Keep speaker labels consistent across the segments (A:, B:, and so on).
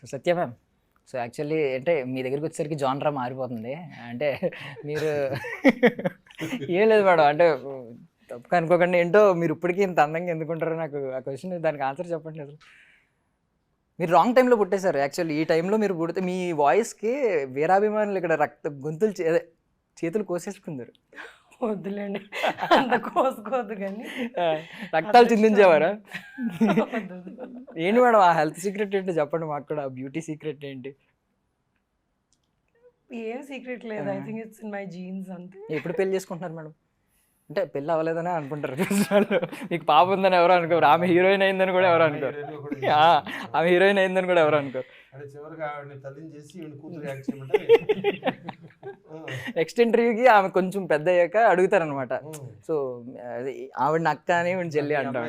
A: So సత్య ma'am, so actually అంటే మీ దగ్గరికి వచ్చేసరికి జానరా మారిపోతుంది. అంటే మీరు ఏం లేదు మేడం, అంటే తప్పుగా అనుకోకండి, ఏంటో మీరు ఇప్పటికీ ఇంత అందంగా ఎందుకుంటారో నాకు ఆ క్వశ్చన్, దానికి ఆన్సర్ చెప్పండి అసలు. మీరు రాంగ్ టైంలో పుట్టేశారు యాక్చువల్లీ. ఈ టైంలో మీరు పుడితే మీ వాయిస్కి వీరాభిమానులు ఇక్కడ గొంతులు అదే చేతులు కోసేసుకుందరు.
B: వద్దులేండి, అంత కోసుకోవద్దు కానీ
A: రక్తాలు చిందించేవారా?
B: వద్దు.
A: ఏంటి మేడం ఆ హెల్త్ సీక్రెట్ ఏంటి చెప్పండి మాకు కూడా, బ్యూటీ సీక్రెట్ ఏంటి?
B: ఏం సీక్రెట్ లేదు, I think it's in my jeans అంతే.
A: ఎప్పుడు పెళ్లి చేసుకుంటున్నారు మేడం? అంటే పెళ్ళి అవ్వలేదని అనుకుంటారు వాళ్ళు. మీకు పాప ఉందని ఎవరు అనుకోరు, ఆమె హీరోయిన్ అయిందని కూడా ఎవరు అనుకోరు. ఆమె హీరోయిన్ అయిందని కూడా ఎవరు అనుకోరు. నెక్స్ట్ ఇంటర్వ్యూకి ఆమె కొంచెం పెద్ద అయ్యాక అడుగుతారనమాట. సో ఆవిడ అక్క అని ఈవిడ చెల్లి అంటాం.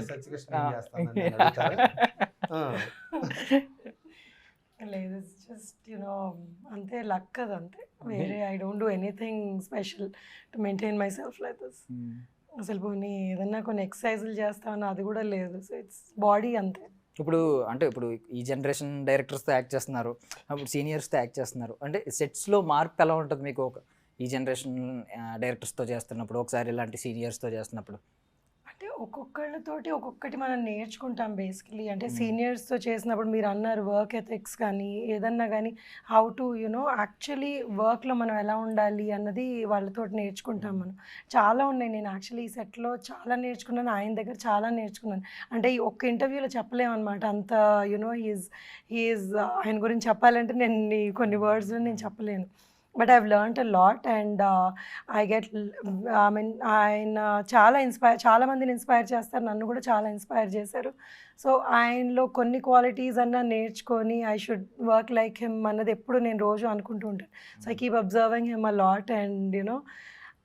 B: లేదు, జస్ట్ యునో అంతే, లక్ అది అంతే. వేరే I don't do anything special to maintain my self like this. అసలు పోనీ ఏదన్నా కొన్ని ఎక్సర్సైజులు చేస్తామని అది కూడా లేదు. సో ఇట్స్ బాడీ అంతే.
A: ఇప్పుడు అంటే ఇప్పుడు ఈ జనరేషన్ డైరెక్టర్స్తో యాక్ట్ చేస్తున్నారు, అప్పుడు సీనియర్స్తో యాక్ట్ చేస్తున్నారు. అంటే సెట్స్లో మార్పు ఎలా ఉంటుంది మీకు? ఒక ఈ జనరేషన్ డైరెక్టర్స్తో చేస్తున్నప్పుడు, ఒకసారి ఇలాంటి సీనియర్స్తో చేస్తున్నప్పుడు?
B: అంటే ఒక్కొక్కళ్ళతోటి ఒక్కొక్కటి మనం నేర్చుకుంటాం బేసికలీ. అంటే సీనియర్స్తో చేసినప్పుడు మీరు అన్నారు వర్క్ ఎథిక్స్ కానీ ఏదన్నా కానీ, హౌ టు యునో యాక్చువల్లీ వర్క్లో మనం ఎలా ఉండాలి అన్నది వాళ్ళతో నేర్చుకుంటాం మనం. చాలా ఉన్నాయి. నేను యాక్చువల్లీ ఈ సెట్లో చాలా నేర్చుకున్నాను, ఆయన దగ్గర చాలా నేర్చుకున్నాను. అంటే ఈ ఒక్క ఇంటర్వ్యూలో చెప్పలేమన్నమాట అంత. యునో హీఈస్ ఆయన గురించి చెప్పాలంటే నేను కొన్ని వర్డ్స్లో నేను చెప్పలేను. But I've learned a lot and I mean ఆయన చాలా మందిని ఇన్స్పైర్ చేస్తారు, నన్ను కూడా చాలా ఇన్స్పైర్ చేశారు. సో ఆయనలో కొన్ని క్వాలిటీస్ అన్నా నేర్చుకొని I should work like him అన్నది ఎప్పుడు నేను రోజు అనుకుంటూ ఉంటాను. So I keep observing him a lot and you know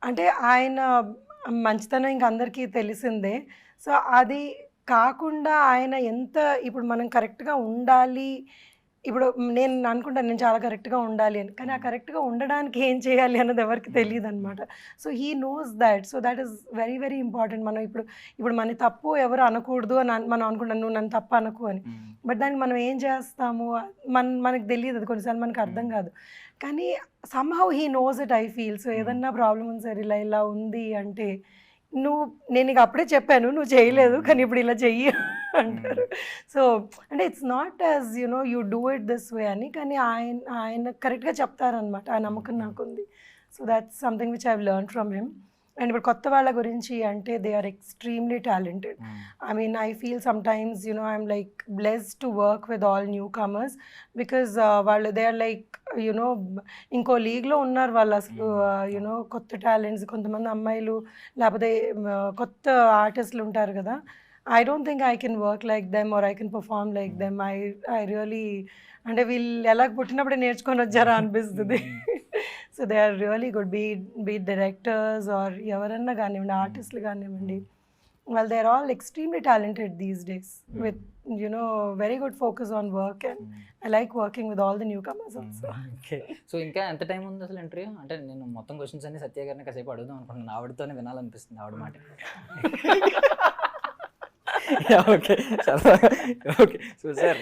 B: అంటే ఆయన మంచితనం ఇంక అందరికీ తెలిసిందే. సో అది కాకుండా ఆయన ఎంత ఇప్పుడు మనం కరెక్ట్గా ఉండాలి, ఇప్పుడు నేను అనుకుంటాను నేను చాలా కరెక్ట్గా ఉండాలి అని, కానీ ఆ కరెక్ట్గా ఉండడానికి ఏం చేయాలి అన్నది ఎవరికి తెలియదు అనమాట. So he knows that. So that is very very important. మనం ఇప్పుడు మన తప్పు ఎవరు అనకూడదు అని మనం అనుకుంటాను, నువ్వు నన్ను తప్పు అనకు అని. బట్ దానికి మనం ఏం చేస్తాము మనకు తెలియదు, అది కొన్నిసార్లు మనకు అర్థం కాదు. కానీ somehow he knows it I feel. So ఏదన్నా ప్రాబ్లం ఉంది సార్, ఇలా ఉంది అంటే నేను నీకు అప్పుడే చెప్పాను, నువ్వు చేయలేదు, కానీ ఇప్పుడు ఇలా చెయ్యి అంటారు. సో అంటే it's not as you know you do it this way అని, కానీ ఆయన కరెక్ట్గా చెప్తారనమాట. ఆ నమ్మకం నాకుంది. So that's something which I have learn from him. And ఇప్పుడు కొత్త వాళ్ళ గురించి అంటే they are extremely talented. I mean I feel sometimes you know I'm like blessed to work with all newcomers because వాళ్ళు దే ఆర్ లైక్ యునో ఇంకో లీగ్లో ఉన్నారు వాళ్ళు అసలు. యునో కొత్త టాలెంట్స్, కొంతమంది అమ్మాయిలు లేకపోతే కొత్త ఆర్టిస్టులు ఉంటారు కదా. I don't think I can work like them or I can perform like them. I really అంటే వీళ్ళు ఎలా పుట్టినప్పుడే నేర్చుకొని వచ్చారా అనిపిస్తుంది. So they are really good, be directors or ఎవరన్నా కానివ్వండి, ఆర్టిస్టులు కానివ్వండి, well they are all extremely talented these days with you know very good focus on work and I like working with all the newcomers also.
A: Okay. So ఇంకా ఎంత time ఉంది అసలు interview? అంటే నేను మొత్తం క్వశ్చన్స్ అన్ని సత్య గారిని కాసేపు అడుగుదాం అనుకుంటున్నాను, ఆవిడతోనే వినాలనిపిస్తుంది ఆవిడ మాట. Okay okay. So sir